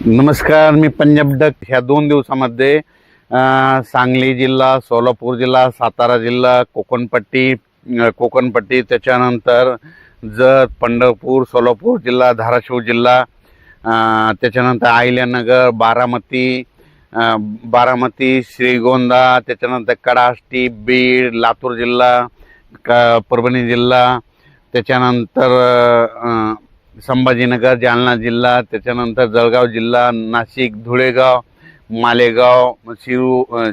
नमस्कार, मी पंजाब डक. ह्या 2 दिवसामध्ये सांगली जिल्हा, सोलापूर जिल्हा, सातारा जिल्हा, कोकणपट्टी त्याच्यानंतर जत, पंढरपूर, सोलापूर जिल्हा, धाराशिव जिल्हा, त्याच्यानंतर अहिल्यानगर, बारामती, श्रीगोंदा, त्याच्यानंतर कडाष्टी, बीड, लातूर जिल्हा, परभणी जिल्हा, त्याच्यानंतर संभाजीनगर, जालना जिल्हा, त्याच्यानंतर जळगाव जिल्हा, नाशिक, धुळेगाव, मालेगाव,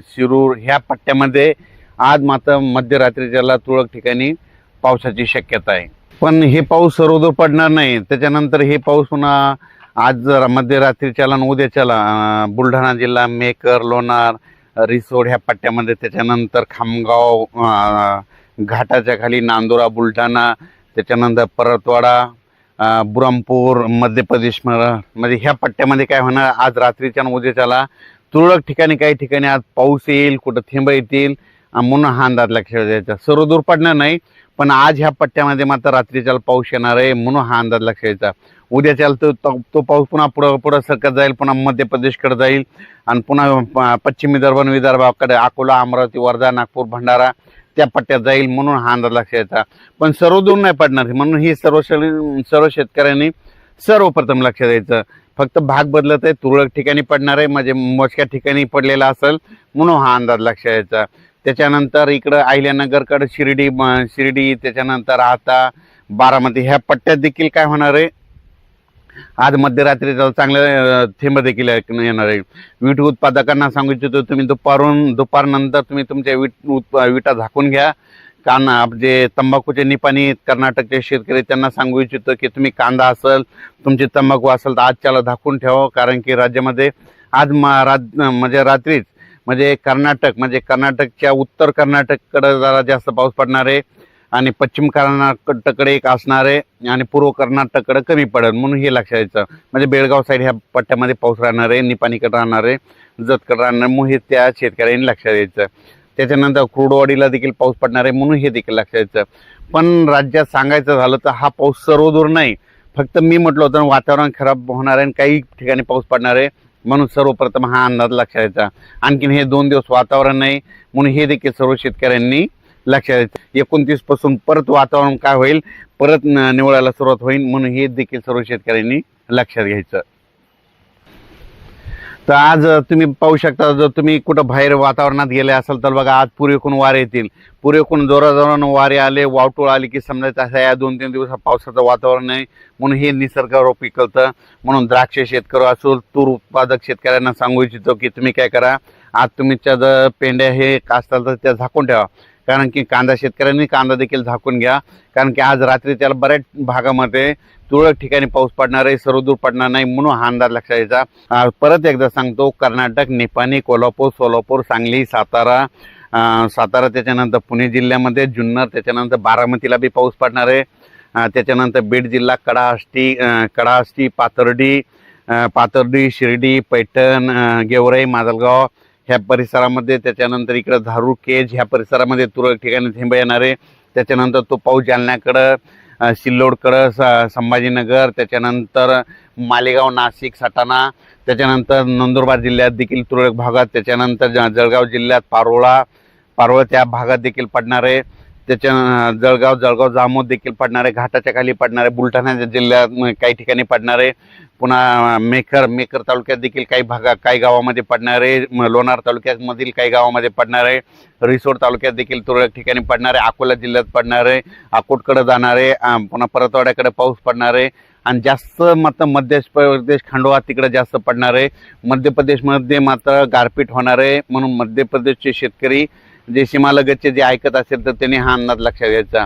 शिरूर ह्या पट्ट्यामध्ये आज मात्र मध्यरात्रीच्याला तुरळक ठिकाणी पावसाची शक्यता आहे. पण हे पाऊस सर्वदूर पडणार नाही. त्याच्यानंतर हे पाऊस पुन्हा आज मध्यरात्रीच्याला आणि उद्याच्याला बुलढाणा जिल्हा, मेकर, लोणार, रिसोड ह्या पट्ट्यामध्ये, त्याच्यानंतर खामगाव, घाटाच्या खाली नांदुरा, बुलढाणा, त्याच्यानंतर परतवाडा, बुरहानपूर, मध्य प्रदेश मध्ये ह्या पट्ट्यामध्ये काय होणार, आज रात्रीच्या आणि उद्याच्याला तुरळक ठिकाणी काही ठिकाणी आज पाऊस येईल, कुठं थेंब येतील म्हणून हा अंदाज लक्षात द्यायचा. सर्वदूर पडणार नाही, पण आज ह्या पट्ट्यामध्ये मात्र रात्रीच्याला पाऊस येणार आहे म्हणून हा अंदाज लक्षात द्यायचा. उद्याच्याला तो पाऊस पुन्हा पुढं सरकत जाईल, पुन्हा मध्य प्रदेशकडे जाईल आणि पुन्हा पश्चिम विदर्भाकडे अकोला, अमरावती, वर्धा, नागपूर, भंडारा त्या पट्ट्यात जाईल म्हणून हा अंदाज लक्षात यायचा. पण सर्वदूर नाही पडणार म्हणून ही सर्व शेतकऱ्यांनी सर्वप्रथम लक्षात द्यायचं. फक्त भाग बदलत आहे, तुरळक ठिकाणी पडणार आहे, म्हणजे मोजक्या ठिकाणी पडलेला असेल म्हणून हा अंदाज लक्षात यायचा. त्याच्यानंतर इकडं अहिल्यानगरकडे शिर्डी, त्याच्यानंतर आता बारामती ह्या पट्ट्यात देखील काय होणार आहे, आज मध्यरात्रीचा चांगले थेंब देखील येणार आहे. वीट उत्पादकांना सांगू इच्छितो, तुम्ही दुपारनंतर तुम्ही तुमच्या विटा झाकून घ्या. जे तंबाखूचे निपाणी कर्नाटकचे शेतकरी त्यांना सांगू इच्छितो की तुम्ही कांदा असेल, तुमची तंबाखू असेल तर आजच्याला झाकून ठेवा. कारण की राज्यामध्ये आज रात्रीच कर्नाटकच्या उत्तर कर्नाटककडे जरा जास्त पाऊस पडणार आहे आणि पश्चिम कर्नाटककडे एक असणार आहे आणि पूर्व कर्नाटककडे कमी पडेल म्हणून हे लक्षात यायचं. म्हणजे बेळगाव साईड ह्या पट्ट्यामध्ये पाऊस राहणार आहे, निपाणीकडे राहणार आहे, जतकडे राहणार म्हणून हे त्या शेतकऱ्यांनी लक्षात द्यायचं. त्याच्यानंतर क्रूडवाडीला देखील पाऊस पडणार आहे म्हणून हे देखील लक्षात द्यायचं. पण राज्यात सांगायचं झालं तर हा पाऊस सर्वदूर नाही, फक्त मी म्हटलं होतं वातावरण खराब होणार आहे आणि काही ठिकाणी पाऊस पडणार आहे म्हणून सर्वप्रथम हा अंदाज लक्षात द्यायचा. आणखीन हे 2 दिवस वातावरण नाही म्हणून हे देखील सर्व शेतकऱ्यांनी लक्षात द्यायचं. 29 पासून परत वातावरण काय होईल, परत निवळायला सुरुवात होईल म्हणून हे देखील सर्व शेतकऱ्यांनी लक्षात घ्यायचं. तर आज तुम्ही पाहू शकता, जर तुम्ही कुठं बाहेर वातावरणात गेले असाल तर बघा आज पुरेकून वारे येतील. पुरेकून जोराजोरानं वारे आले, वावटूळ आली की समजायचं असं या 2-3 दिवसात पावसाचं वातावरण नाही म्हणून हे निसर्गावर पिकवतं. म्हणून द्राक्ष शेतकरी असो, तूर उत्पादक शेतकऱ्यांना सांगू इच्छितो की तुम्ही काय करा, आज तुमच्या जर पेंड्या हे असतात तर त्या झाकून ठेवा. कारण की कांदा शेतकऱ्यांनी कांदा देखील झाकून घ्या. कारण की आज रात्री त्याला बऱ्याच भागामध्ये तुरळक ठिकाणी पाऊस पडणार आहे, सर्वदूर पडणार नाही म्हणून हा अंदाज लक्षात यायचा. परत एकदा सांगतो, कर्नाटक, निपाणी, कोल्हापूर, सोलापूर, सांगली, सातारा, त्याच्यानंतर पुणे जिल्ह्यामध्ये जुन्नर, त्याच्यानंतर बारामतीला बी पाऊस पडणार आहे. त्याच्यानंतर बीड जिल्हा, कडाष्टी, पाथर्डी, शिर्डी, पैठण, गेवराई, माजलगाव ह्या परिसरामध्ये, त्याच्यानंतर इकडं धारूर, केज ह्या परिसरामध्ये तुरळक ठिकाणी थेंब येणार आहे. त्याच्यानंतर तो पाऊस जालन्याकडं, सिल्लोडकडं, संभाजीनगर, त्याच्यानंतर मालेगाव, नाशिक, सटाणा, त्याच्यानंतर नंदुरबार जिल्ह्यात देखील तुरळक भागात, त्याच्यानंतर जळगाव जिल्ह्यात पारोळ त्या भागात देखील पडणार आहे. जळगाव जामोद देखील पडणार आहे, घाटाच्या खाली पडणार आहे, बुलढाणा जिल्ह्यात काही ठिकाणी पडणार आहे. पुन्हा मेकर तालुक्यात देखील काही गावामध्ये पडणार आहे, लोणार तालुक्यामधील काही गावामध्ये पडणार आहे, रिसोड तालुक्यात देखील तुरळक ठिकाणी पडणार आहे, अकोला जिल्ह्यात पडणार आहे, अकोटकडे जाणार आहे, पुन्हा परतवाड्याकडे पाऊस पडणार आहे आणि जास्त मात्र मध्य प्रदेश, खंडवा तिकडे जास्त पडणार आहे. मध्य प्रदेशमध्ये मात्र गारपीट होणार आहे म्हणून मध्य प्रदेशचे शेतकरी जे सीमालगतचे जे ऐकत असेल तर त्यांनी हा अंदाज लक्षात घ्यायचा.